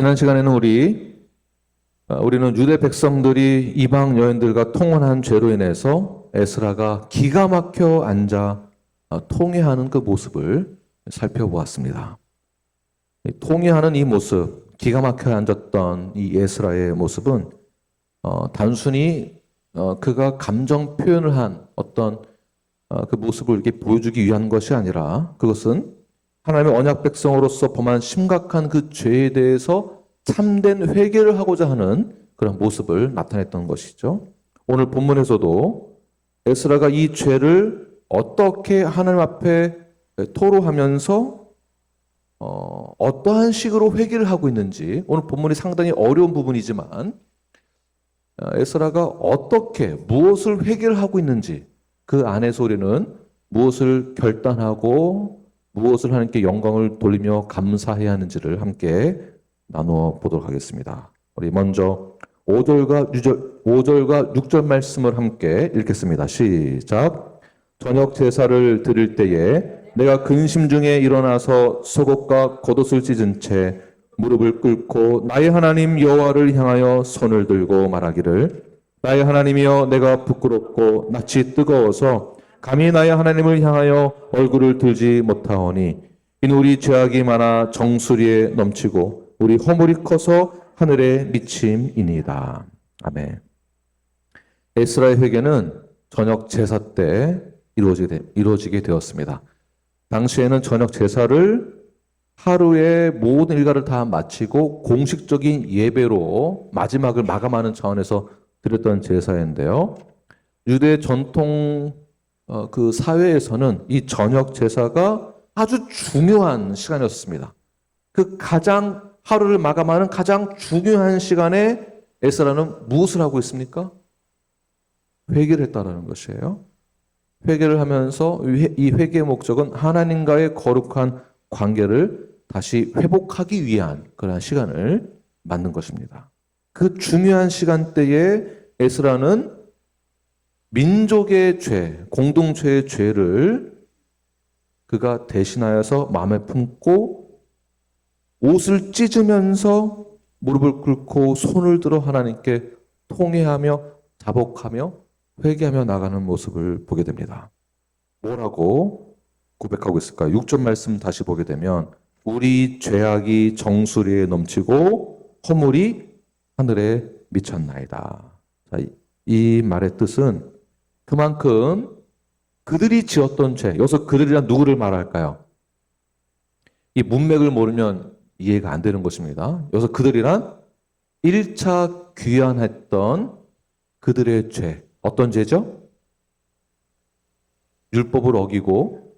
지난 시간에는 우리는 유대 백성들이 이방 여인들과 통혼한 죄로 인해서 에스라가 기가 막혀 앉아 통회하는 그 모습을 살펴보았습니다. 통회하는 이 모습, 기가 막혀 앉았던 이 에스라의 모습은 단순히 그가 감정 표현을 한 어떤 그 모습을 이렇게 보여주기 위한 것이 아니라 그것은 하나님의 언약 백성으로서 범한 심각한 그 죄에 대해서 참된 회개를 하고자 하는 그런 모습을 나타냈던 것이죠. 오늘 본문에서도 에스라가 이 죄를 어떻게 하나님 앞에 토로하면서 어떠한 식으로 회개를 하고 있는지, 오늘 본문이 상당히 어려운 부분이지만 에스라가 어떻게 무엇을 회개를 하고 있는지, 그 안에서 우리는 무엇을 결단하고 무엇을 하나님께 영광을 돌리며 감사해야 하는지를 함께 나누어 보도록 하겠습니다. 우리 먼저 5절과 6절 말씀을 함께 읽겠습니다. 시작. 저녁 제사를 드릴 때에 내가 근심 중에 일어나서 속옷과 겉옷을 찢은 채 무릎을 꿇고 나의 하나님 여호와를 향하여 손을 들고 말하기를, 나의 하나님이여, 내가 부끄럽고 낯이 뜨거워서 감히 나의 하나님을 향하여 얼굴을 들지 못하오니 이는 우리 죄악이 많아 정수리에 넘치고 우리 허물이 커서 하늘에 미침이니이다. 아멘. 에스라의 회개는 저녁 제사 때 이루어지게 되었습니다. 당시에는 저녁 제사를 하루의 모든 일과를 다 마치고 공식적인 예배로 마지막을 마감하는 차원에서 드렸던 제사인데요. 유대 전통 그 사회에서는 이 저녁 제사가 아주 중요한 시간이었습니다. 그 가장 하루를 마감하는 가장 중요한 시간에 에스라는 무엇을 하고 있습니까? 회개를 했다라는 것이에요. 회개를 하면서 이 회개의 목적은 하나님과의 거룩한 관계를 다시 회복하기 위한 그러한 시간을 만든 것입니다. 그 중요한 시간대에 에스라는 민족의 죄, 공동체의 죄를 그가 대신하여서 마음에 품고 옷을 찢으면서 무릎을 꿇고 손을 들어 하나님께 통회하며 자복하며 회개하며 나가는 모습을 보게 됩니다. 뭐라고 고백하고 있을까요? 6절 말씀 다시 보게 되면 우리 죄악이 정수리에 넘치고 허물이 하늘에 미쳤나이다. 자, 이 말의 뜻은 그만큼 그들이 지었던 죄, 여기서 그들이란 누구를 말할까요? 이 문맥을 모르면 이해가 안 되는 것입니다. 여기서 그들이란 1차 귀환했던 그들의 죄, 어떤 죄죠? 율법을 어기고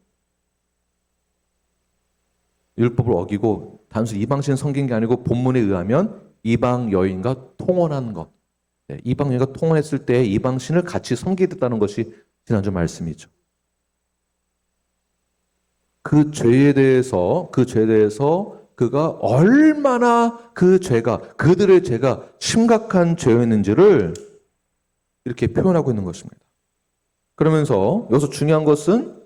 단순히 이방신 섬긴 게 아니고 본문에 의하면 이방 여인과 통혼한 것. 이방 여인과 통혼했을 때 이방신을 같이 섬기게 됐다는 것이 지난주 말씀이죠. 그 죄에 대해서 그가 얼마나 그들의 죄가 심각한 죄였는지를 이렇게 표현하고 있는 것입니다. 그러면서 여기서 중요한 것은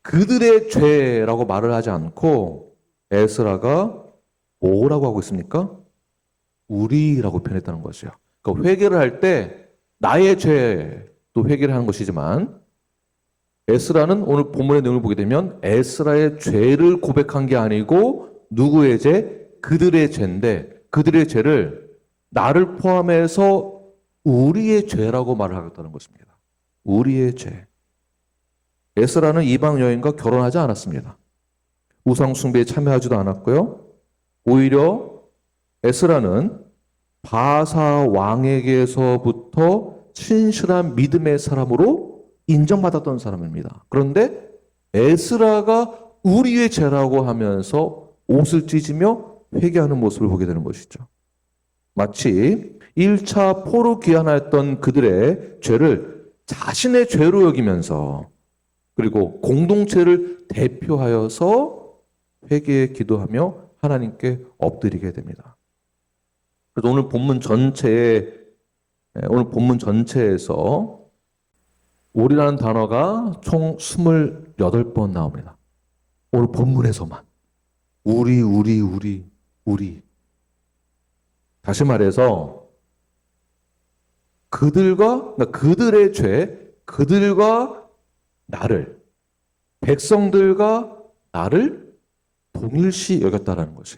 그들의 죄라고 말을 하지 않고 에스라가 뭐라고 하고 있습니까? 우리라고 표현했다는 것이요. 그러니까 회개를 할 때 나의 죄도 회개를 하는 것이지만 에스라는 오늘 본문의 내용을 보게 되면 에스라의 죄를 고백한 게 아니고 누구의 죄? 그들의 죄인데 그들의 죄를 나를 포함해서 우리의 죄라고 말을 하겠다는 것입니다. 우리의 죄. 에스라는 이방 여인과 결혼하지 않았습니다. 우상 숭배에 참여하지도 않았고요. 오히려 에스라는 바사 왕에게서부터 신실한 믿음의 사람으로 인정받았던 사람입니다. 그런데 에스라가 우리의 죄라고 하면서 옷을 찢으며 회개하는 모습을 보게 되는 것이죠. 마치 1차 포로 귀환하였던 그들의 죄를 자신의 죄로 여기면서 그리고 공동체를 대표하여서 회개에 기도하며 하나님께 엎드리게 됩니다. 그래서 오늘 본문 전체에서 우리라는 단어가 총 28번 나옵니다. 오늘 본문에서만. 우리. 다시 말해서 그러니까 그들의 죄, 그들과 나를, 백성들과 나를 동일시 여겼다라는 것이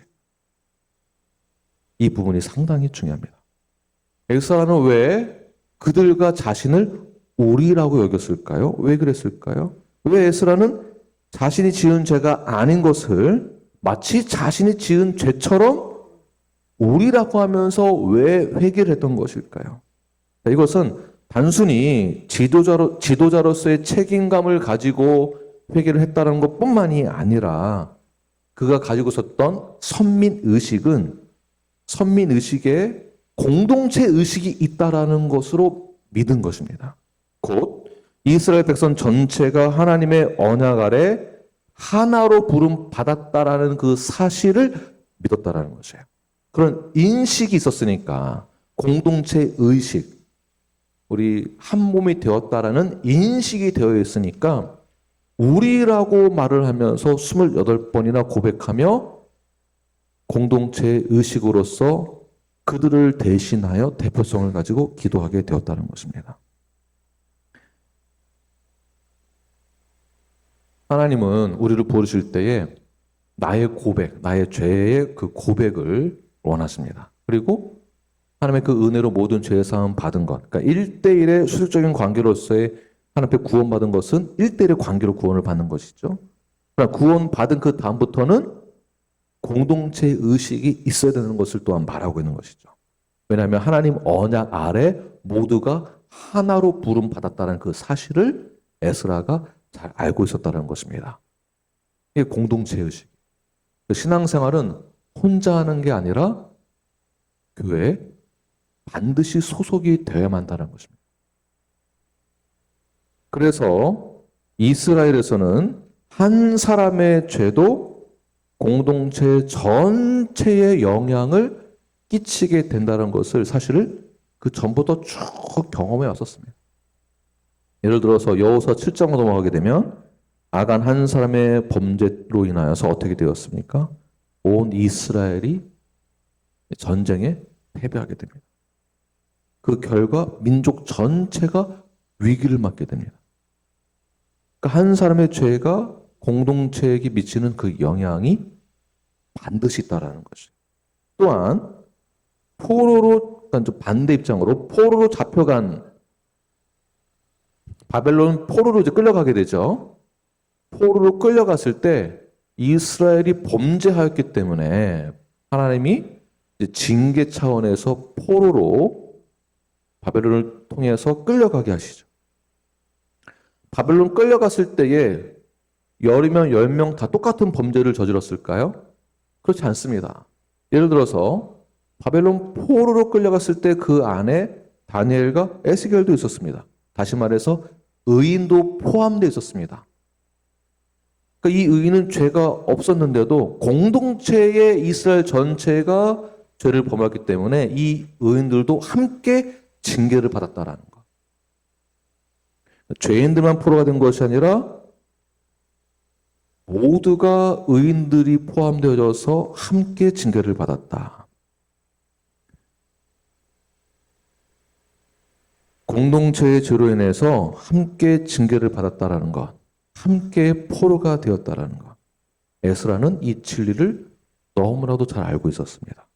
이 부분이 상당히 중요합니다. 에스라는 왜 그들과 자신을 오리라고 여겼을까요? 왜 그랬을까요? 왜 에스라는 자신이 지은 죄가 아닌 것을 마치 자신이 지은 죄처럼 오리라고 하면서 왜 회개를 했던 것일까요? 이것은 단순히 지도자로서의 책임감을 가지고 회개를 했다는 것뿐만이 아니라 그가 가지고 있었던 선민의식에 공동체 의식이 있다라는 것으로 믿은 것입니다. 곧 이스라엘 백성 전체가 하나님의 언약 아래 하나로 부름 받았다라는 그 사실을 믿었다라는 것이에요. 그런 인식이 있었으니까 공동체 의식, 우리 한 몸이 되었다라는 인식이 되어 있으니까 우리라고 말을 하면서 28번이나 고백하며 공동체 의식으로서 그들을 대신하여 대표성을 가지고 기도하게 되었다는 것입니다. 하나님은 우리를 부르실 때에 나의 고백, 나의 죄의 그 고백을 원하십니다. 그리고 하나님의 그 은혜로 모든 죄의 사함 받은 것, 그러니까 1대1의 수직적인 관계로서의 하나님 앞에 구원받은 것은 1대1의 관계로 구원을 받는 것이죠. 그러나 구원받은 그 다음부터는 공동체 의식이 있어야 되는 것을 또한 말하고 있는 것이죠. 왜냐하면 하나님 언약 아래 모두가 하나로 부름 받았다는 그 사실을 에스라가 잘 알고 있었다는 것입니다. 이게 공동체 의식. 신앙생활은 혼자 하는 게 아니라 교회에 반드시 소속이 되어야만 한다는 것입니다. 그래서 이스라엘에서는 한 사람의 죄도 공동체 전체에 영향을 끼치게 된다는 것을 사실을 그 전부터 쭉 경험해 왔었습니다. 예를 들어서 여호수아 7장으로 넘어가게 되면 아간 한 사람의 범죄로 인하여서 어떻게 되었습니까? 온 이스라엘이 전쟁에 패배하게 됩니다. 그 결과 민족 전체가 위기를 맞게 됩니다. 그러니까 한 사람의 죄가 공동체에게 미치는 그 영향이 반드시 있다라는 것이죠. 또한 그러니까 좀 반대 입장으로 포로로 잡혀간 바벨론 포로로 이제 끌려가게 되죠. 포로로 끌려갔을 때 이스라엘이 범죄하였기 때문에 하나님이 이제 징계 차원에서 포로로 바벨론을 통해서 끌려가게 하시죠. 바벨론 끌려갔을 때에 10이면 10명 다 똑같은 범죄를 저질렀을까요? 그렇지 않습니다. 예를 들어서 바벨론 포로로 끌려갔을 때 그 안에 다니엘과 에스겔도 있었습니다. 다시 말해서 의인도 포함되어 있었습니다. 그러니까 이 의인은 죄가 없었는데도 공동체의 이스라엘 전체가 죄를 범했기 때문에 이 의인들도 함께 징계를 받았다라는 것. 죄인들만 포로가 된 것이 아니라 모두가 의인들이 포함되어져서 함께 징계를 받았다. 공동체의 죄로 인해서 함께 징계를 받았다라는 것, 함께 포로가 되었다라는 것. 에스라는 이 진리를 너무나도 잘 알고 있었습니다.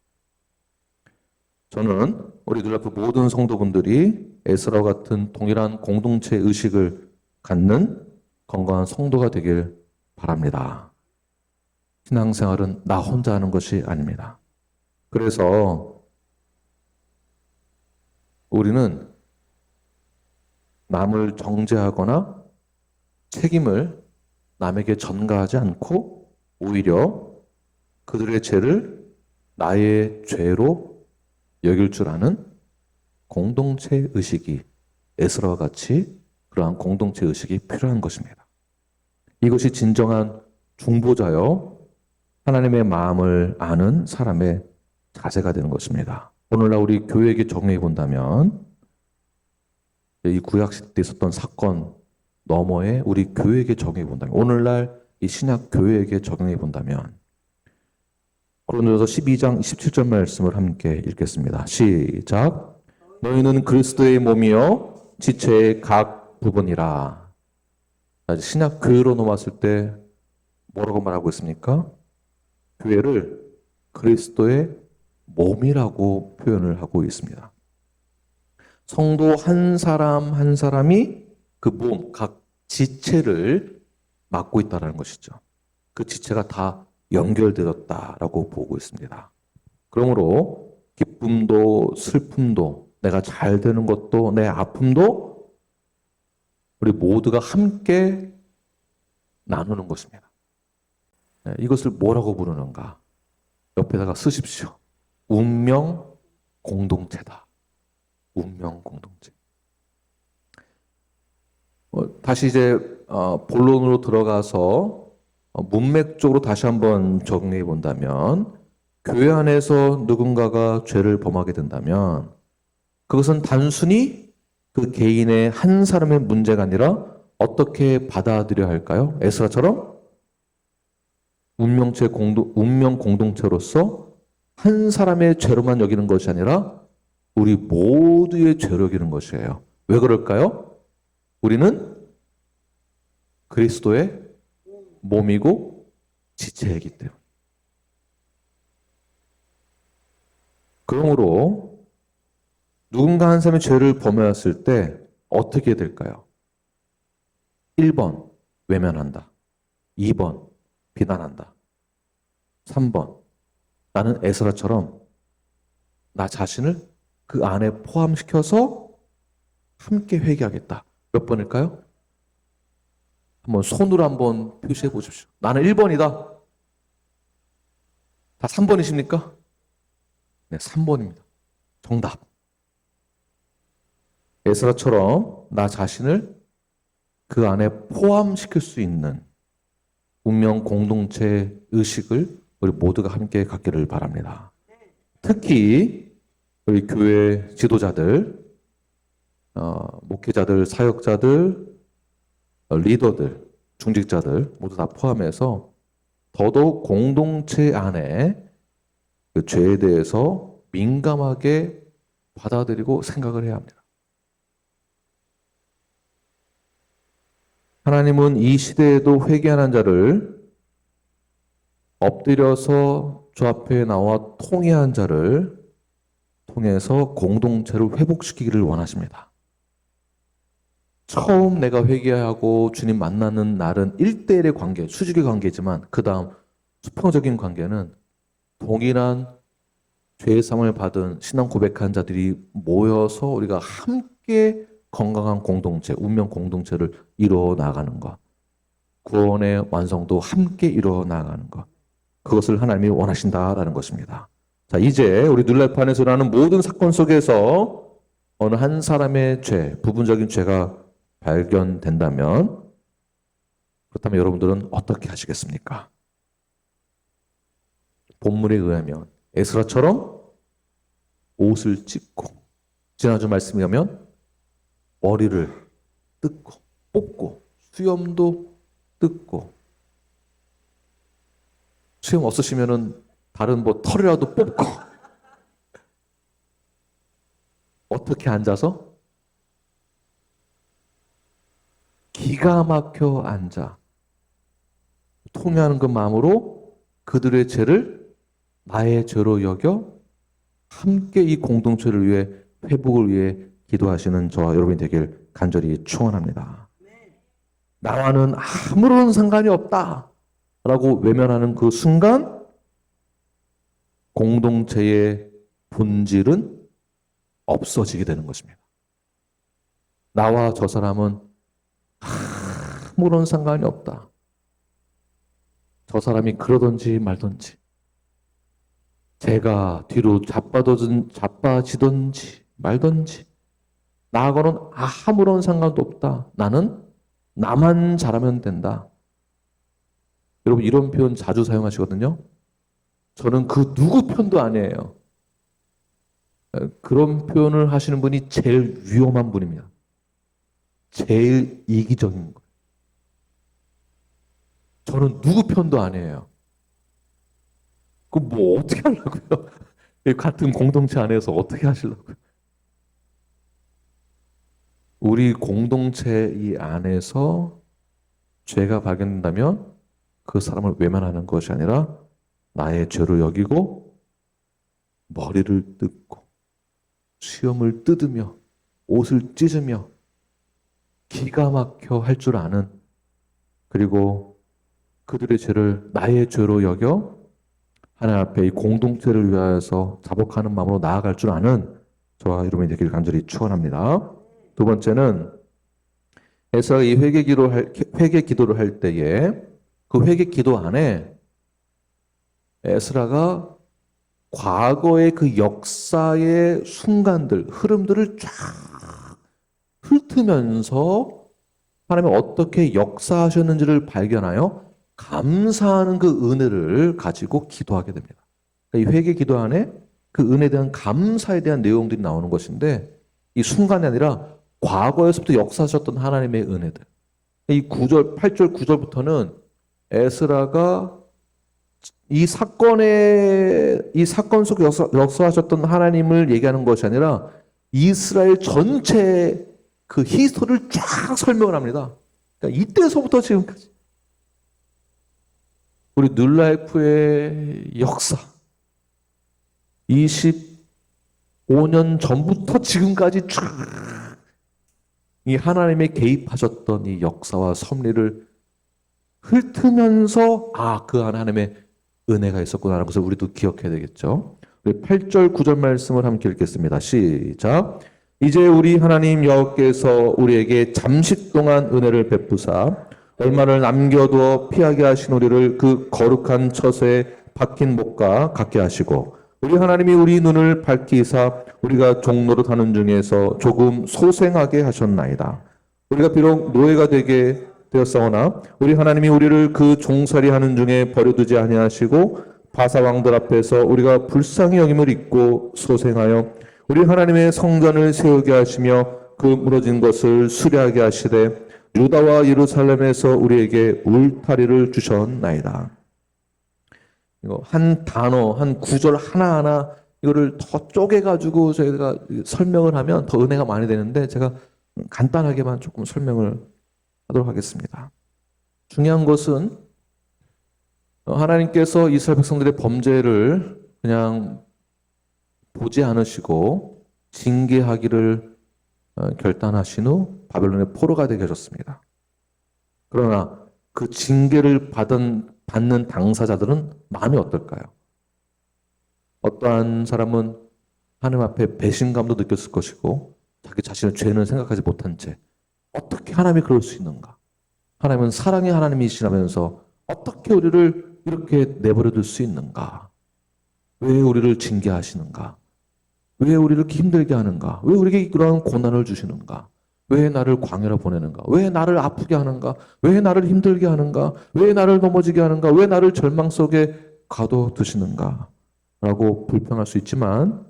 저는 우리 눈앞에 모든 성도분들이 에스라와 같은 동일한 공동체 의식을 갖는 건강한 성도가 되길 바랍니다. 신앙생활은 나 혼자 하는 것이 아닙니다. 그래서 우리는 남을 정죄하거나 책임을 남에게 전가하지 않고 오히려 그들의 죄를 나의 죄로 여길 줄 아는 공동체 의식이 에스라와 같이 그러한 공동체 의식이 필요한 것입니다. 이것이 진정한 중보자요 하나님의 마음을 아는 사람의 자세가 되는 것입니다. 오늘날 우리 교회에게 적용해 본다면 이 구약시대 때 있었던 사건 너머에 우리 교회에게 적용해 본다면 오늘날 이 신약 교회에게 적용해 본다면 고린도서 12장 27절 말씀을 함께 읽겠습니다. 시작. 너희는 그리스도의 몸이요 지체의 각 부분이라. 신약 교회로 넘어왔을 때 뭐라고 말하고 있습니까? 교회를 그리스도의 몸이라고 표현을 하고 있습니다. 성도 한 사람 한 사람이 그 몸, 각 지체를 맡고 있다는 것이죠. 그 지체가 다 연결되었다라고 보고 있습니다. 그러므로 기쁨도 슬픔도 내가 잘 되는 것도 내 아픔도 우리 모두가 함께 나누는 것입니다. 이것을 뭐라고 부르는가? 옆에다가 쓰십시오. 운명 공동체다. 운명 공동체. 다시 이제 본론으로 들어가서 문맥적으로 다시 한번 정리해 본다면, 교회 안에서 누군가가 죄를 범하게 된다면 그것은 단순히 그 개인의 한 사람의 문제가 아니라 어떻게 받아들여야 할까요? 에스라처럼 운명 공동체로서 한 사람의 죄로만 여기는 것이 아니라 우리 모두의 죄로 여기는 것이에요. 왜 그럴까요? 우리는 그리스도의 몸이고 지체이기 때문에. 그러므로 누군가 한 사람이 죄를 범하였을 때 어떻게 될까요? 1번 외면한다. 2번 비난한다. 3번 나는 에스라처럼 나 자신을 그 안에 포함시켜서 함께 회개하겠다. 몇 번일까요? 한번 손으로 한번 표시해 보십시오. 나는 1번이다. 다 3번이십니까? 네, 3번입니다. 정답. 에스라처럼 나 자신을 그 안에 포함시킬 수 있는 운명 공동체 의식을 우리 모두가 함께 갖기를 바랍니다. 특히 우리 교회 지도자들, 목회자들, 사역자들, 리더들, 중직자들 모두 다 포함해서 더더욱 공동체 안에 그 죄에 대해서 민감하게 받아들이고 생각을 해야 합니다. 하나님은 이 시대에도 회개하는 자를 엎드려서 주 앞에 나와 통회한 자를 통해서 공동체를 회복시키기를 원하십니다. 처음 내가 회개하고 주님 만나는 날은 1대1의 관계, 수직의 관계지만 그 다음 수평적인 관계는 동일한 죄사함을 받은 신앙 고백한 자들이 모여서 우리가 함께 건강한 공동체, 운명 공동체를 이루어 나가는 것, 구원의 완성도 함께 이루어 나가는 것, 그것을 하나님이 원하신다라는 것입니다. 자, 이제 우리 눌레판에서 일어나는 모든 사건 속에서 어느 한 사람의 죄, 부분적인 죄가 발견된다면, 그렇다면 여러분들은 어떻게 하시겠습니까? 본문에 의하면 에스라처럼 옷을 찢고, 지난주 말씀에 하면 머리를 뜯고 뽑고 수염도 뜯고, 수염 없으시면은 다른 뭐 털이라도 뽑고, 어떻게 앉아서 기가 막혀 앉아 통회하는 그 마음으로 그들의 죄를 나의 죄로 여겨 함께 이 공동체를 위해, 회복을 위해 기도하시는 저와 여러분이 되길 간절히 축원합니다. 나와는 아무런 상관이 없다 라고 외면하는 그 순간 공동체의 본질은 없어지게 되는 것입니다. 나와 저 사람은 아무런 상관이 없다. 저 사람이 그러든지 말든지, 제가 뒤로 자빠지든지 말든지, 나하고는 아무런 상관도 없다. 나는 나만 잘하면 된다. 여러분 이런 표현 자주 사용하시거든요. 저는 그 누구 편도 아니에요. 그런 표현을 하시는 분이 제일 위험한 분입니다. 제일 이기적인 거예요. 저는 누구 편도 아니에요. 그럼 뭐 어떻게 하려고요? 이 같은 공동체 안에서 어떻게 하시려고요? 우리 공동체 이 안에서 죄가 발견된다면 그 사람을 외면하는 것이 아니라 나의 죄로 여기고 머리를 뜯고 수염을 뜯으며 옷을 찢으며 기가 막혀 할 줄 아는, 그리고 그들의 죄를 나의 죄로 여겨 하나님 앞에 이 공동체를 위하여서 자복하는 마음으로 나아갈 줄 아는 저와 여러분이 되기를 간절히 축원합니다. 두 번째는 에서가 이 회개 기도를 할 때에 그 회개 기도 안에 에스라가 과거의 그 역사의 순간들, 흐름들을 쫙 훑으면서 하나님이 어떻게 역사하셨는지를 발견하여 감사하는 그 은혜를 가지고 기도하게 됩니다. 이 회개 기도 안에 그 은혜에 대한 감사에 대한 내용들이 나오는 것인데, 이 순간이 아니라 과거에서부터 역사하셨던 하나님의 은혜들. 이 9절, 8절, 9절부터는 에스라가 이 사건 속에 역사하셨던 하나님을 얘기하는 것이 아니라 이스라엘 전체 그 히스토리를 쫙 설명을 합니다. 그러니까 이때서부터 지금까지 우리 뉴라이프의 역사 25년 전부터 지금까지 쫙 이 하나님의 개입하셨던 이 역사와 섭리를 훑으면서 그 안에 하나님의 은혜가 있었구나라는 것을 우리도 기억해야 되겠죠. 8절 9절 말씀을 함께 읽겠습니다. 시작. 이제 우리 하나님 여호와께서 우리에게 잠시 동안 은혜를 베푸사 얼마를 남겨두어 피하게 하신 우리를 그 거룩한 처소에 박힌 목과 같게 하시고 우리 하나님이 우리 눈을 밝히사 우리가 종로로 타는 중에서 조금 소생하게 하셨나이다. 우리가 비록 노예가 되게 되었사오나 우리 하나님이 우리를 그 종살이 하는 중에 버려두지 아니하시고 바사 왕들 앞에서 우리가 불쌍히 여김을 입고 소생하여 우리 하나님의 성전을 세우게 하시며 그 무너진 것을 수리하게 하시되 유다와 예루살렘에서 우리에게 울타리를 주셨나이다. 이거 한 단어, 한 구절 하나하나 이거를 더 쪼개가지고 저희가 설명을 하면 더 은혜가 많이 되는데 제가 간단하게만 조금 설명을 하도록 하겠습니다. 중요한 것은 하나님께서 이스라엘 백성들의 범죄를 그냥 보지 않으시고 징계하기를 결단하신 후 바벨론의 포로가 되게 하셨습니다. 그러나 그 징계를 받는 당사자들은 마음이 어떨까요? 어떠한 사람은 하나님 앞에 배신감도 느꼈을 것이고 자기 자신의 죄는 생각하지 못한 채 어떻게 하나님이 그럴 수 있는가? 하나님은 사랑의 하나님이시라면서 어떻게 우리를 이렇게 내버려 둘 수 있는가? 왜 우리를 징계하시는가? 왜 우리를 이렇게 힘들게 하는가? 왜 우리에게 그러한 고난을 주시는가? 왜 나를 광야로 보내는가? 왜 나를 아프게 하는가? 왜 나를 힘들게 하는가? 왜 나를 넘어지게 하는가? 왜 나를 절망 속에 가둬두시는가? 라고 불평할 수 있지만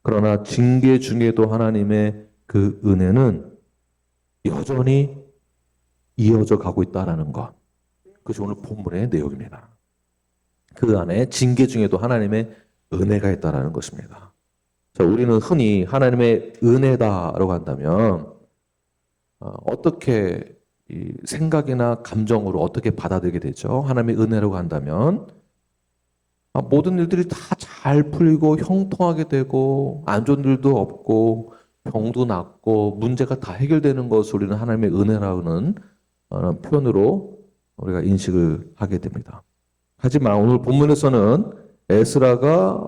그러나 징계 중에도 하나님의 그 은혜는 여전히 이어져 가고 있다는 것. 그것이 오늘 본문의 내용입니다. 그 안에 징계 중에도 하나님의 은혜가 있다는 것입니다. 자, 우리는 흔히 하나님의 은혜다라고 한다면 어떻게 생각이나 감정으로 어떻게 받아들이게 되죠? 하나님의 은혜라고 한다면 모든 일들이 다 잘 풀리고 형통하게 되고 안 좋은 일도 없고 병도 낫고 문제가 다 해결되는 것을 우리는 하나님의 은혜라는 표현으로 우리가 인식을 하게 됩니다. 하지만 오늘 본문에서는 에스라가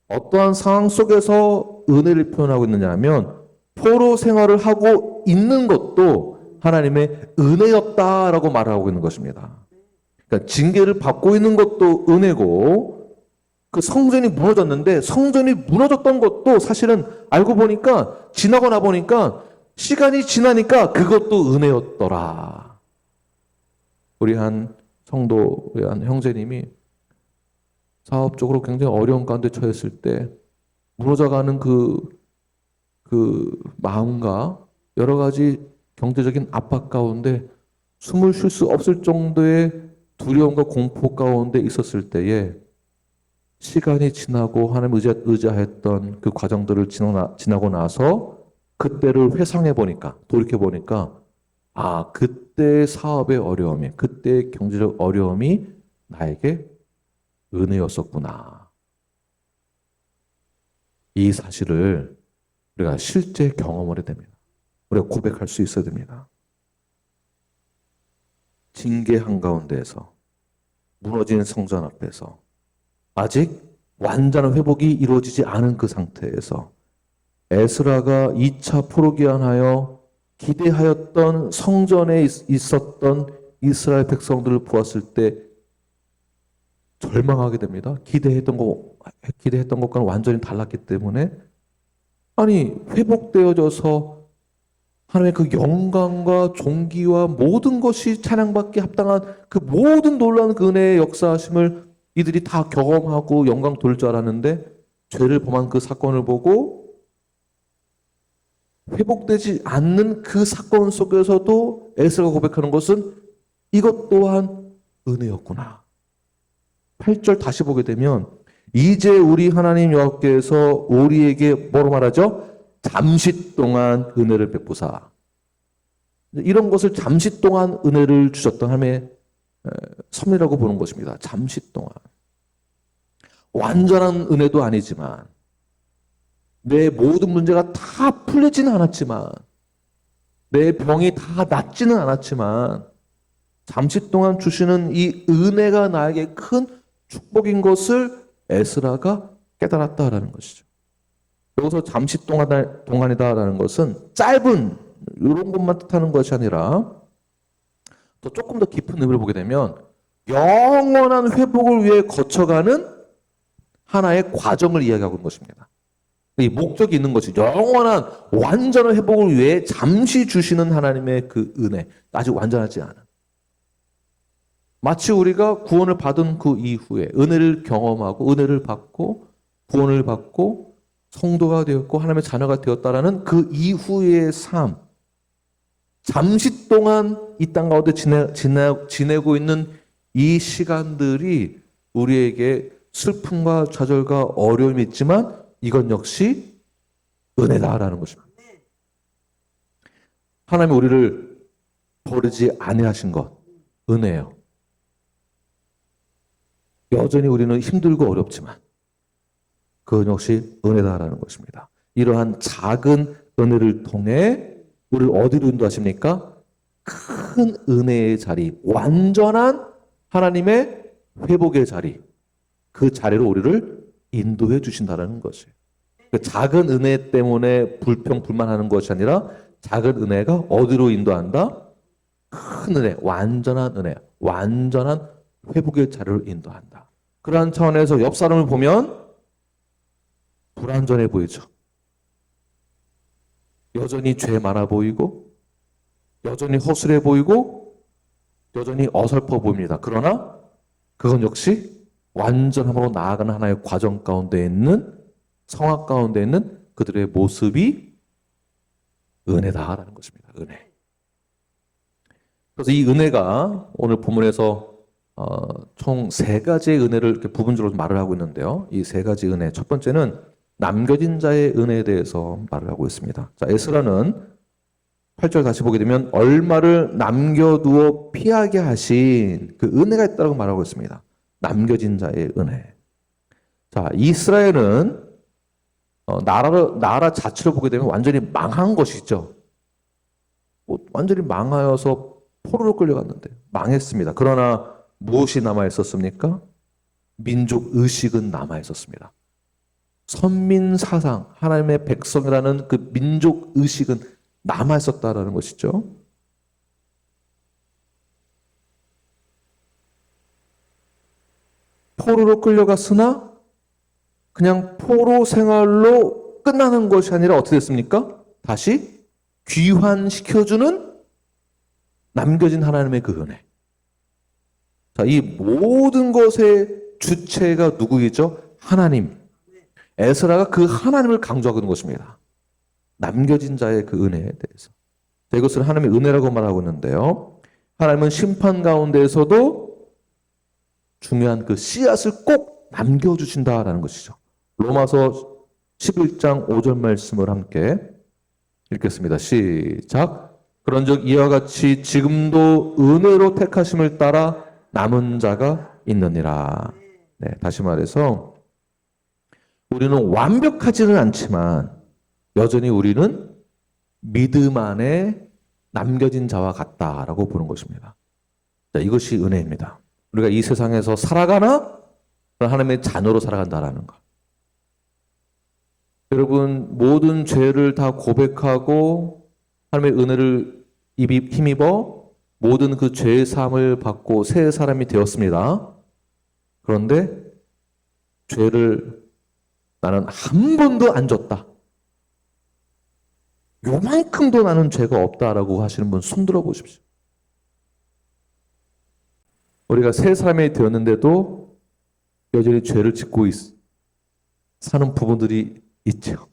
어떠한 상황 속에서 은혜를 표현하고 있느냐 하면 포로 생활을 하고 있는 것도 하나님의 은혜였다라고 말하고 있는 것입니다. 그러니까 징계를 받고 있는 것도 은혜고 그 성전이 무너졌는데 성전이 무너졌던 것도 사실은 알고 보니까 지나고 나 보니까 시간이 지나니까 그것도 은혜였더라. 우리 한 성도, 우리 한 형제님이 사업적으로 굉장히 어려운 가운데 처했을 때 무너져가는 그 마음과 여러 가지 경제적인 압박 가운데 숨을 쉴 수 없을 정도의 두려움과 공포 가운데 있었을 때에 시간이 지나고 하나님 의지했던 그 과정들을 지나고 나서 그때를 회상해 보니까, 돌이켜 보니까, 아, 그때의 사업의 어려움이, 그때의 경제적 어려움이 나에게 은혜였었구나. 이 사실을 우리가 실제 경험을 해야 됩니다. 우리가 고백할 수 있어야 됩니다. 징계 한가운데에서, 무너진 성전 앞에서, 아직 완전한 회복이 이루어지지 않은 그 상태에서 에스라가 2차 포로기한하여 기대하였던 성전에 있었던 이스라엘 백성들을 보았을 때 절망하게 됩니다. 기대했던 것과는 완전히 달랐기 때문에, 아니, 회복되어져서 하나님의 그 영광과 존귀와 모든 것이 찬양받기 합당한 그 모든 놀라운 그 은혜의 역사하심을 이들이 다 경험하고 영광 돌릴 줄 알았는데, 죄를 범한 그 사건을 보고 회복되지 않는 그 사건 속에서도 에스라가 고백하는 것은 이것 또한 은혜였구나. 8절 다시 보게 되면, 이제 우리 하나님 여호와께서 우리에게 뭐로 말하죠? 잠시 동안 은혜를 베푸사. 이런 것을 잠시 동안 은혜를 주셨던 하나님의 섭리라고 보는 것입니다. 잠시 동안. 완전한 은혜도 아니지만, 내 모든 문제가 다 풀리지는 않았지만, 내 병이 다 낫지는 않았지만, 잠시 동안 주시는 이 은혜가 나에게 큰 축복인 것을 에스라가 깨달았다라는 것이죠. 여기서 잠시 동안이다라는 것은 짧은 이런 것만 뜻하는 것이 아니라 또 조금 더 깊은 의미를 보게 되면 영원한 회복을 위해 거쳐가는 하나의 과정을 이야기하고 있는 것입니다. 이 목적이 있는 것이 영원한 완전한 회복을 위해 잠시 주시는 하나님의 그 은혜, 아직 완전하지 않은. 마치 우리가 구원을 받은 그 이후에 은혜를 경험하고 은혜를 받고 구원을 받고 성도가 되었고 하나님의 자녀가 되었다라는 그 이후의 삶, 잠시 동안 이 땅 가운데 지내고 있는 이 시간들이 우리에게 슬픔과 좌절과 어려움이 있지만 이건 역시 은혜다라는 것입니다. 하나님이 우리를 버리지 아니하신 것, 은혜예요. 여전히 우리는 힘들고 어렵지만 그건 역시 은혜다라는 것입니다. 이러한 작은 은혜를 통해 우리를 어디로 인도하십니까? 큰 은혜의 자리, 완전한 하나님의 회복의 자리, 그 자리로 우리를 인도해 주신다는 것이에요. 그 작은 은혜 때문에 불평불만하는 것이 아니라 작은 은혜가 어디로 인도한다? 큰 은혜, 완전한 은혜, 완전한 회복의 자리로 인도한다. 그러한 차원에서 옆 사람을 보면 불완전해 보이죠. 여전히 죄 많아 보이고 여전히 허술해 보이고 여전히 어설퍼 보입니다. 그러나 그건 역시 완전함으로 나아가는 하나의 과정 가운데 있는 성악 가운데 있는 그들의 모습이 은혜다라는 것입니다. 은혜. 그래서 이 은혜가 오늘 본문에서 총 세 가지의 은혜를 이렇게 부분적으로 말을 하고 있는데요. 이 세 가지 은혜. 첫 번째는 남겨진 자의 은혜에 대해서 말을 하고 있습니다. 자, 에스라는 8절 다시 보게 되면 얼마를 남겨두어 피하게 하신 그 은혜가 있다고 말하고 있습니다. 남겨진 자의 은혜. 자, 이스라엘은 나라 자체로 보게 되면 완전히 망한 것이죠. 완전히 망하여서 포로로 끌려갔는데 망했습니다. 그러나 무엇이 남아 있었습니까? 민족 의식은 남아 있었습니다. 선민 사상, 하나님의 백성이라는 그 민족 의식은 남아 있었다라는 것이죠. 포로로 끌려갔으나 그냥 포로 생활로 끝나는 것이 아니라 어떻게 됐습니까? 다시 귀환시켜주는 남겨진 하나님의 그 은혜. 자, 이 모든 것의 주체가 누구이죠? 하나님. 에스라가 그 하나님을 강조하고 있는 것입니다. 남겨진 자의 그 은혜에 대해서. 자, 이것을 하나님의 은혜라고 말하고 있는데요. 하나님은 심판 가운데에서도 중요한 그 씨앗을 꼭 남겨주신다라는 것이죠. 로마서 11장 5절 말씀을 함께 읽겠습니다. 시작. 그런즉 이와 같이 지금도 은혜로 택하심을 따라 남은 자가 있느니라. 네, 다시 말해서 우리는 완벽하지는 않지만 여전히 우리는 믿음 안에 남겨진 자와 같다라고 보는 것입니다. 자, 이것이 은혜입니다. 우리가 이 세상에서 살아가나 하나님의 자녀로 살아간다라는 것. 여러분, 모든 죄를 다 고백하고 하나님의 은혜를 힘입어 모든 그 죄의 사함을 받고 새 사람이 되었습니다. 그런데 죄를 나는 한 번도 안 졌다. 요만큼도 나는 죄가 없다라고 하시는 분 손 들어 보십시오. 우리가 새 사람이 되었는데도 여전히 죄를 짓고 사는 부분들이 있죠.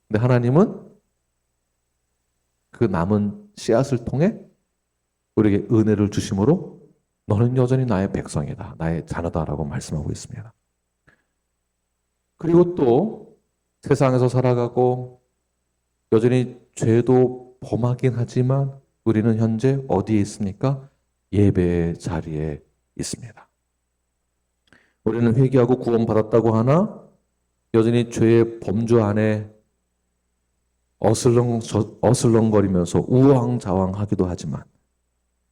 근데 하나님은 그 남은 씨앗을 통해 우리에게 은혜를 주심으로 너는 여전히 나의 백성이다. 나의 자녀다라고 말씀하고 있습니다. 그리고 또 세상에서 살아가고 여전히 죄도 범하긴 하지만 우리는 현재 어디에 있습니까? 예배의 자리에 있습니다. 우리는 회개하고 구원받았다고 하나 여전히 죄의 범주 안에 어슬렁거리면서 우왕좌왕하기도 하지만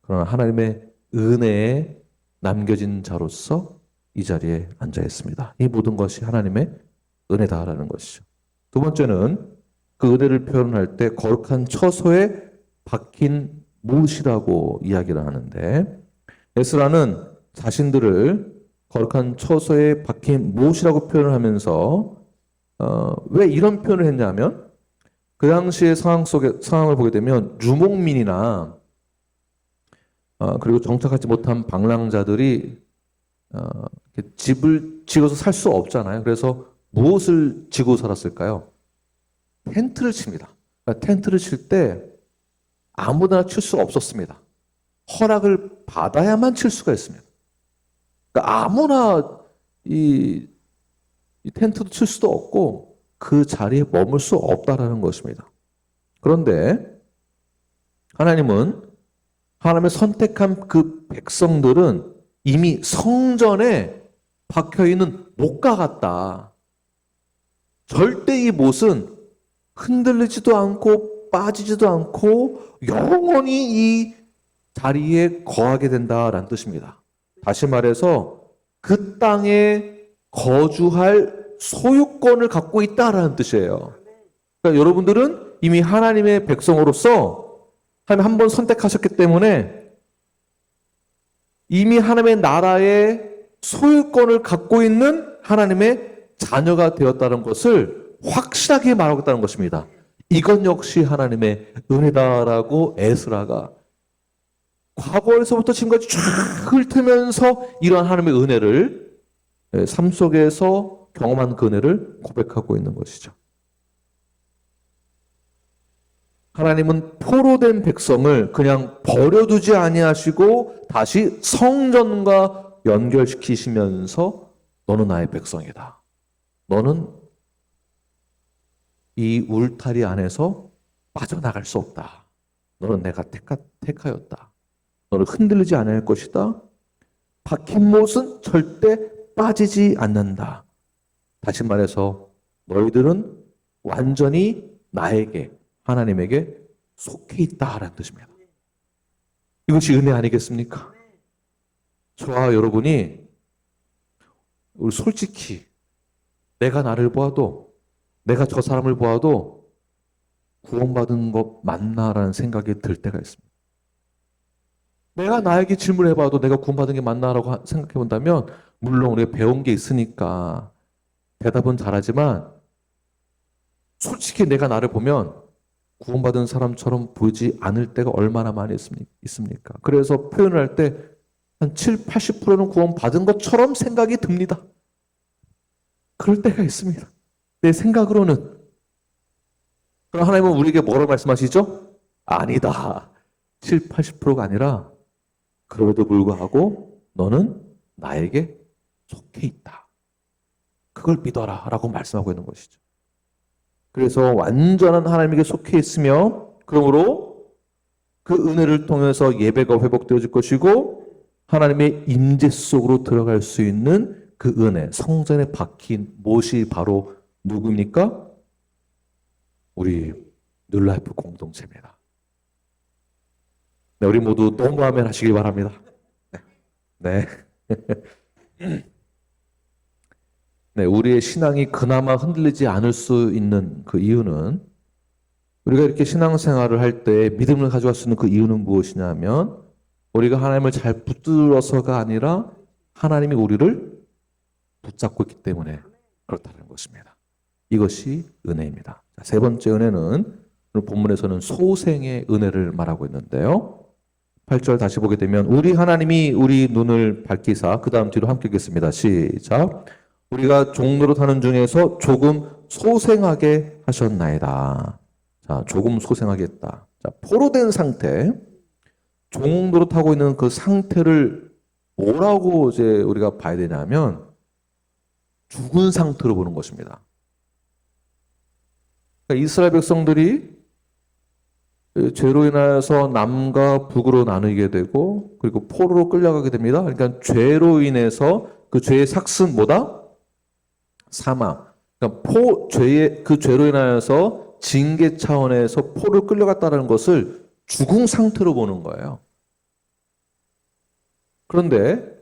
그러나 하나님의 은혜에 남겨진 자로서 이 자리에 앉아 있습니다. 이 모든 것이 하나님의 은혜다라는 것이죠. 두 번째는 그 은혜를 표현할 때 거룩한 처소에 박힌 못이라고 이야기를 하는데 에스라는 자신들을 거룩한 처소에 박힌 못이라고 표현을 하면서 왜 이런 표현을 했냐면 그 당시의 상황을 보게 되면 유목민이나 그리고 정착하지 못한 방랑자들이 집을 지어서 살 수 없잖아요. 그래서 무엇을 지고 살았을까요? 텐트를 칩니다. 그러니까 텐트를 칠 때 아무데나 칠 수 없었습니다. 허락을 받아야만 칠 수가 있습니다. 그러니까 아무나 이 텐트도 칠 수도 없고 그 자리에 머물 수 없다라는 것입니다. 그런데 하나님은 하나님의 선택한 그 백성들은 이미 성전에 박혀있는 못과 같다. 절대 이 못은 흔들리지도 않고 빠지지도 않고 영원히 이 자리에 거하게 된다라는 뜻입니다. 다시 말해서 그 땅에 거주할 소유권을 갖고 있다라는 뜻이에요. 그러니까 여러분들은 이미 하나님의 백성으로서 하나님 한 번 선택하셨기 때문에 이미 하나님의 나라의 소유권을 갖고 있는 하나님의 자녀가 되었다는 것을 확실하게 말하겠다는 것입니다. 이건 역시 하나님의 은혜다라고 에스라가 과거에서부터 지금까지 쫙 훑으면서 이러한 하나님의 은혜를 삶 속에서 경험한 그 은혜를 고백하고 있는 것이죠. 하나님은 포로된 백성을 그냥 버려두지 아니하시고 다시 성전과 연결시키시면서 너는 나의 백성이다. 너는 이 울타리 안에서 빠져나갈 수 없다. 너는 내가 택하였다. 너를 흔들리지 않을 것이다. 박힌 못은 절대 빠지지 않는다. 다시 말해서 너희들은 완전히 나에게 하나님에게 속해 있다라는 뜻입니다. 이것이 은혜 아니겠습니까? 저와 여러분이 우리 솔직히 내가 나를 보아도 내가 저 사람을 보아도 구원받은 것 맞나라는 생각이 들 때가 있습니다. 내가 나에게 질문을 해봐도 내가 구원받은 게 맞나라고 생각해 본다면 물론 우리가 배운 게 있으니까 대답은 잘하지만 솔직히 내가 나를 보면 구원받은 사람처럼 보이지 않을 때가 얼마나 많이 있습니까? 그래서 표현을 할 때 한 7, 80%는 구원받은 것처럼 생각이 듭니다. 그럴 때가 있습니다. 내 생각으로는. 그럼 하나님은 우리에게 뭐라고 말씀하시죠? 아니다. 7, 80%가 아니라 그럼에도 불구하고 너는 나에게 속해 있다. 그걸 믿어라 라고 말씀하고 있는 것이죠. 그래서 완전한 하나님에게 속해 있으며 그러므로 그 은혜를 통해서 예배가 회복되어질 것이고 하나님의 임재 속으로 들어갈 수 있는 그 은혜, 성전에 박힌 못이 바로 누구입니까? 우리 뉴라이프 공동체입니다. 네, 우리 모두 너무 아멘 하시길 바랍니다. 네. 네, 우리의 신앙이 그나마 흔들리지 않을 수 있는 그 이유는 우리가 이렇게 신앙생활을 할 때 믿음을 가져갈 수 있는 그 이유는 무엇이냐면 우리가 하나님을 잘 붙들어서가 아니라 하나님이 우리를 붙잡고 있기 때문에 그렇다는 것입니다. 이것이 은혜입니다. 세 번째 은혜는 오늘 본문에서는 소생의 은혜를 말하고 있는데요. 8절 다시 보게 되면 우리 하나님이 우리 눈을 밝히사 그 다음 뒤로 함께 읽겠습니다. 시작. 우리가 종로로 타는 중에서 조금 소생하게 하셨나이다. 자, 조금 소생하게 했다. 자, 포로된 상태, 종로로 타고 있는 그 상태를 뭐라고 이제 우리가 봐야 되냐면 죽은 상태로 보는 것입니다. 그러니까 이스라엘 백성들이 죄로 인하여서 남과 북으로 나누게 되고 그리고 포로로 끌려가게 됩니다. 그러니까 죄로 인해서 그 죄의 삭은 뭐다? 사망. 그러니까 그 죄로 인하여서 징계 차원에서 포로로 끌려갔다는 것을 죽은 상태로 보는 거예요. 그런데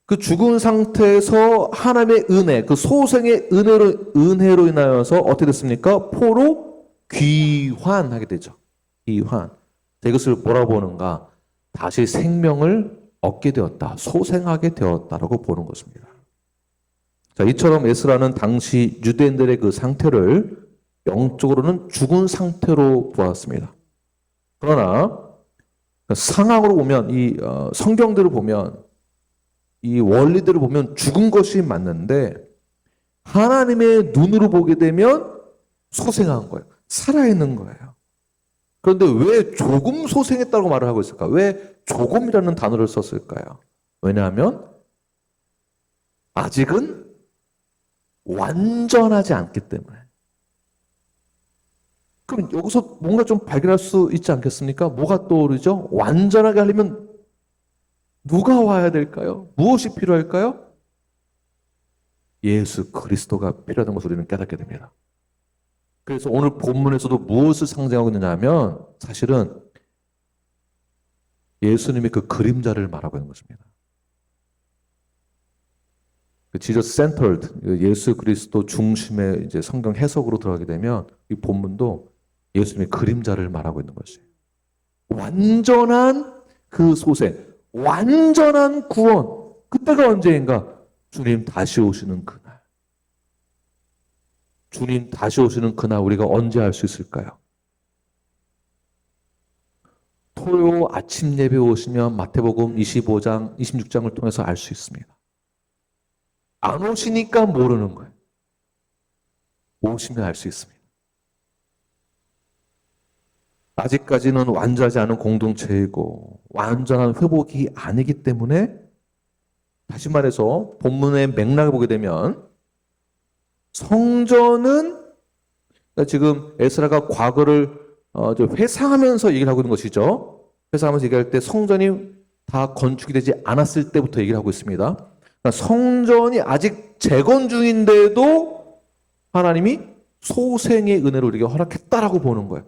그 죽은 상태에서 하나님의 은혜, 그 소생의 은혜로 인하여서 어떻게 됐습니까? 포로 귀환하게 되죠. 귀환. 이것을 뭐라고 보는가? 다시 생명을 얻게 되었다. 소생하게 되었다라고 보는 것입니다. 자, 이처럼 에스라는 당시 유대인들의 그 상태를 영적으로는 죽은 상태로 보았습니다. 그러나 상황으로 보면 이 성경들을 보면 이 원리들을 보면 죽은 것이 맞는데 하나님의 눈으로 보게 되면 소생한 거예요. 살아있는 거예요. 그런데 왜 조금 소생했다고 말을 하고 있을까? 왜 조금이라는 단어를 썼을까요? 왜냐하면 아직은 완전하지 않기 때문에. 그럼 여기서 뭔가 좀 발견할 수 있지 않겠습니까? 뭐가 떠오르죠? 완전하게 하려면 누가 와야 될까요? 무엇이 필요할까요? 예수 그리스도가 필요하다는 것을 우리는 깨닫게 됩니다. 그래서 오늘 본문에서도 무엇을 상징하고 있느냐면 사실은 예수님의 그 그림자를 말하고 있는 것입니다. Jesus centered, 예수 그리스도 중심의 이제 성경 해석으로 들어가게 되면 이 본문도 예수님의 그림자를 말하고 있는 것이에요. 완전한 그 소생, 완전한 구원. 그때가 언제인가? 주님 다시 오시는 그날. 주님 다시 오시는 그날 우리가 언제 알 수 있을까요? 토요 아침 예배 오시면 마태복음 25장, 26장을 통해서 알 수 있습니다. 안 오시니까 모르는 거예요. 오시면 알 수 있습니다. 아직까지는 완전하지 않은 공동체이고 완전한 회복이 아니기 때문에 다시 말해서 본문의 맥락을 보게 되면 성전은 그러니까 지금 에스라가 과거를 회상하면서 얘기를 하고 있는 것이죠. 회상하면서 얘기할 때 성전이 다 건축이 되지 않았을 때부터 얘기를 하고 있습니다. 그러니까 성전이 아직 재건 중인데도 하나님이 소생의 은혜를 우리에게 허락했다라고 보는 거예요.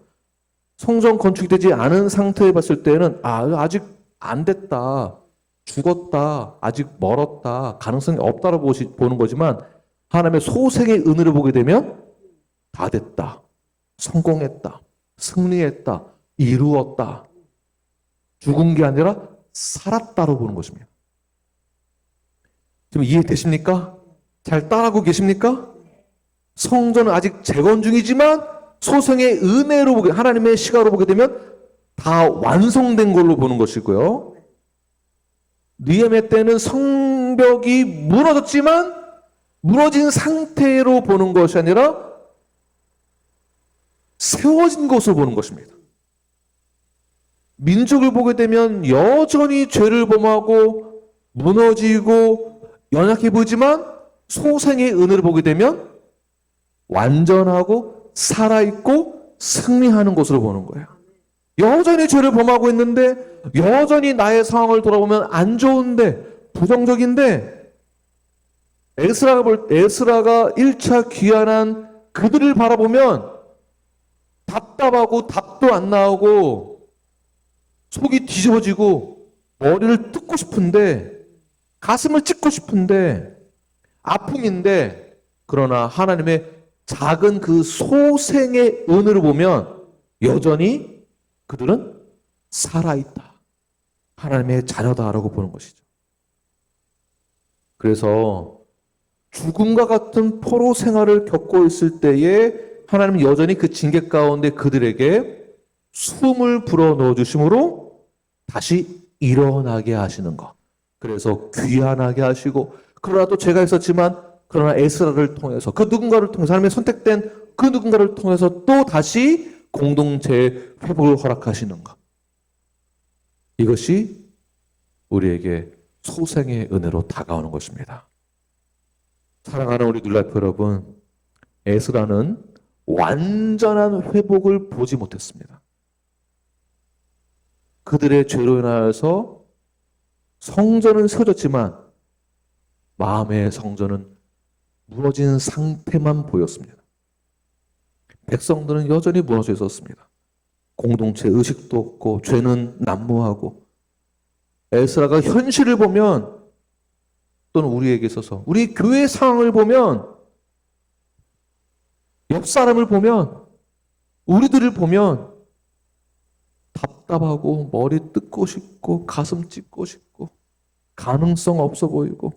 성전 건축이 되지 않은 상태에 봤을 때는 아직 안 됐다, 죽었다, 아직 멀었다, 가능성이 없다라고 보는 거지만 하나님의 소생의 은혜를 보게 되면 다 됐다, 성공했다, 승리했다, 이루었다, 죽은 게 아니라 살았다로 보는 것입니다. 지금 이해되십니까? 잘 따라하고 계십니까? 성전은 아직 재건 중이지만 소생의 은혜로 보게, 하나님의 시각으로 보게 되면 다 완성된 걸로 보는 것이고요. 느헤미야 때는 성벽이 무너졌지만 무너진 상태로 보는 것이 아니라 세워진 것으로 보는 것입니다. 민족을 보게 되면 여전히 죄를 범하고 무너지고 연약해 보이지만 소생의 은혜를 보게 되면 완전하고 살아있고 승리하는 것으로 보는 거예요. 여전히 죄를 범하고 있는데, 여전히 나의 상황을 돌아보면 안 좋은데, 부정적인데, 에스라가 1차 귀환한 그들을 바라보면 답답하고 답도 안 나오고 속이 뒤집어지고 머리를 뜯고 싶은데, 가슴을 찢고 싶은데, 아픔인데, 그러나 하나님의 작은 그 소생의 은혜를 보면 여전히 그들은 살아있다. 하나님의 자녀다라고 보는 것이죠. 그래서 죽음과 같은 포로 생활을 겪고 있을 때에 하나님은 여전히 그 징계 가운데 그들에게 숨을 불어넣어 주심으로 다시 일어나게 하시는 것. 그래서 귀환하게 하시고, 그러나 또 죄가 있었지만 그러나 에스라를 통해서, 그 누군가를 통해서, 하나님의 선택된 그 누군가를 통해서 또 다시 공동체의 회복을 허락하시는 것. 이것이 우리에게 소생의 은혜로 다가오는 것입니다. 사랑하는 우리 눌라이프 여러분, 에스라는 완전한 회복을 보지 못했습니다. 그들의 죄로 인하여서 성전은 세워졌지만 마음의 성전은 무너진 상태만 보였습니다. 백성들은 여전히 무너져 있었습니다. 공동체 의식도 없고 죄는 난무하고, 에스라가 현실을 보면, 또는 우리에게 있어서 우리 교회 상황을 보면, 옆 사람을 보면, 우리들을 보면 답답하고 머리 뜯고 싶고 가슴 찢고 싶고 가능성 없어 보이고,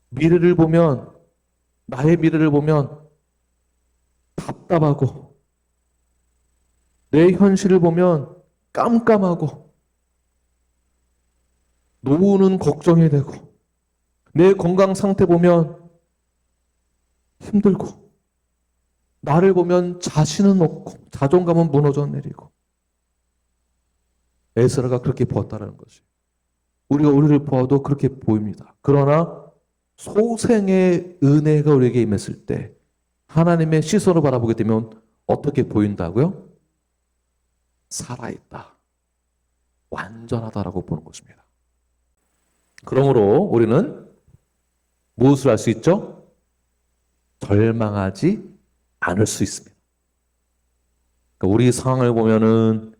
미래를 보면, 나의 미래를 보면 답답하고, 내 현실을 보면 깜깜하고, 노후는 걱정이 되고, 내 건강 상태 보면 힘들고, 나를 보면 자신은 없고 자존감은 무너져 내리고. 에스라가 그렇게 보았다는 것이, 우리가 우리를 보아도 그렇게 보입니다. 그러나 소생의 은혜가 우리에게 임했을 때 하나님의 시선을 바라보게 되면 어떻게 보인다고요? 살아있다, 완전하다라고 보는 것입니다. 그러므로 우리는 무엇을 할 수 있죠? 절망하지 않을 수 있습니다. 그러니까 우리 상황을 보면은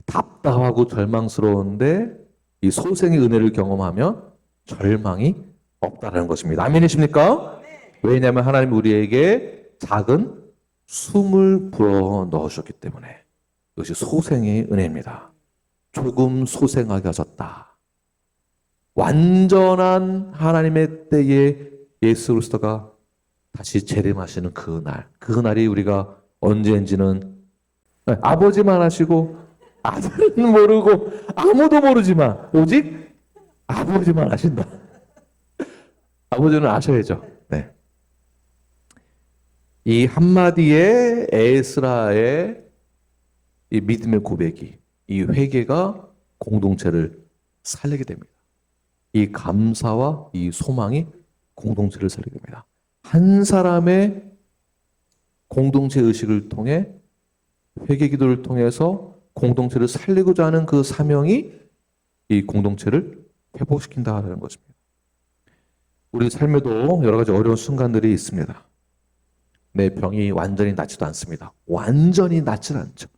답답하고 절망스러운데 이 소생의 은혜를 경험하면 절망이 없다는 것입니다. 아멘이십니까? 왜냐하면 하나님이 우리에게 작은 숨을 불어 넣으셨기 때문에. 이것이 소생의 은혜입니다. 조금 소생하게 하셨다. 완전한 하나님의 때에 예수 그리스도가 다시 재림하시는 그날이 우리가 언제인지는 아버지만 하시고 아들은 모르고 아무도 모르지만 오직 아버지만 아신다. 아버지는 아셔야죠. 네. 이 한마디의 에스라의 이 믿음의 고백이, 이 회개가 공동체를 살리게 됩니다. 이 감사와 이 소망이 공동체를 살리게 됩니다. 한 사람의 공동체 의식을 통해, 회개 기도를 통해서 공동체를 살리고자 하는 그 사명이 이 공동체를 회복시킨다는 것입니다. 우리 삶에도 여러 가지 어려운 순간들이 있습니다. 내 병이 완전히 낫지도 않습니다. 완전히 낫지 않죠.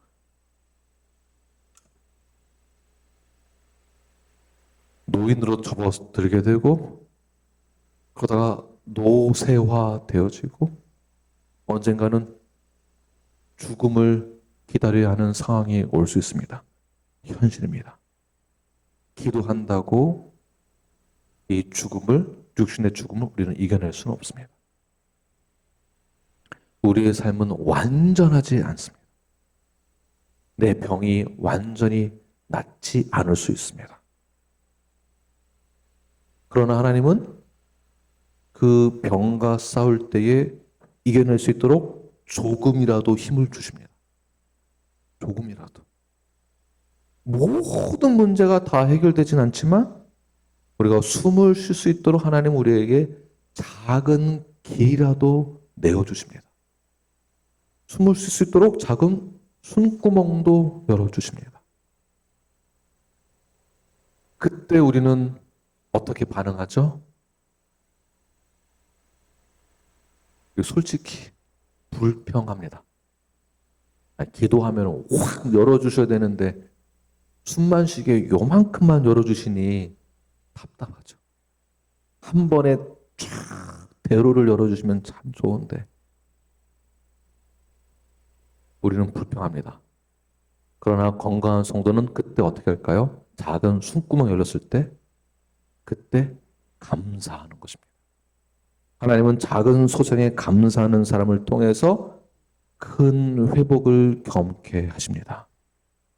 노인으로 접어들게 되고, 그러다가 노쇠화 되어지고, 언젠가는 죽음을 기다려야 하는 상황이 올 수 있습니다. 현실입니다. 기도한다고 이 죽음을, 육신의 죽음을 우리는 이겨낼 수는 없습니다. 우리의 삶은 완전하지 않습니다. 내 병이 완전히 낫지 않을 수 있습니다. 그러나 하나님은 그 병과 싸울 때에 이겨낼 수 있도록 조금이라도 힘을 주십니다. 조금이라도. 모든 문제가 다 해결되진 않지만 우리가 숨을 쉴 수 있도록 하나님 우리에게 작은 길이라도 내어주십니다. 숨을 쉴 수 있도록 작은 숨구멍도 열어주십니다. 그때 우리는 어떻게 반응하죠? 솔직히 불평합니다. 기도하면 확 열어주셔야 되는데 숨만 쉬게 요만큼만 열어주시니 답답하죠. 한 번에 쫙 대로를 열어주시면 참 좋은데 우리는 불평합니다. 그러나 건강한 성도는 그때 어떻게 할까요? 작은 숨구멍 열렸을 때 그때 감사하는 것입니다. 하나님은 작은 소생에 감사하는 사람을 통해서 큰 회복을 경험케 하십니다.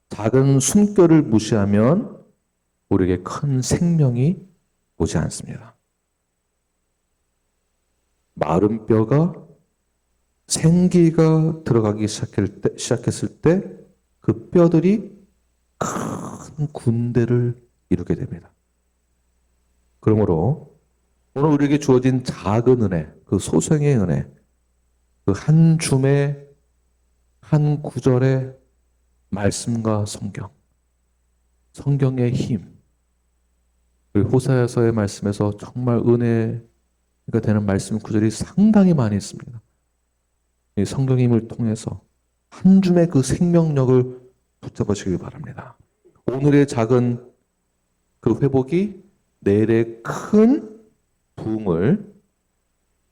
작은 숨결을 무시하면 우리에게 큰 생명이 오지 않습니다. 마른 뼈가 생기가 들어가기 시작했을 때 그 뼈들이 큰 군대를 이루게 됩니다. 그러므로 오늘 우리에게 주어진 작은 은혜, 그 소생의 은혜, 그 한 줌의 한 구절의 말씀과 성경의 힘, 그리고 호사야서의 말씀에서 정말 은혜가 되는 말씀 구절이 상당히 많이 있습니다. 이 성경의 힘을 통해서 한 줌의 그 생명력을 붙잡으시길 바랍니다. 오늘의 작은 그 회복이 내일의 큰 부흥을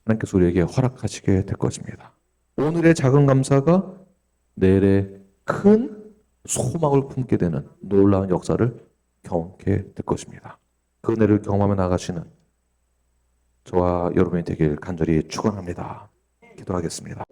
하나님께서 우리에게 허락하시게 될 것입니다. 오늘의 작은 감사가 내일의 큰 소망을 품게 되는 놀라운 역사를 경험하게 될 것입니다. 그 은혜를 경험하며 나가시는 저와 여러분이 되길 간절히 축원합니다. 기도하겠습니다.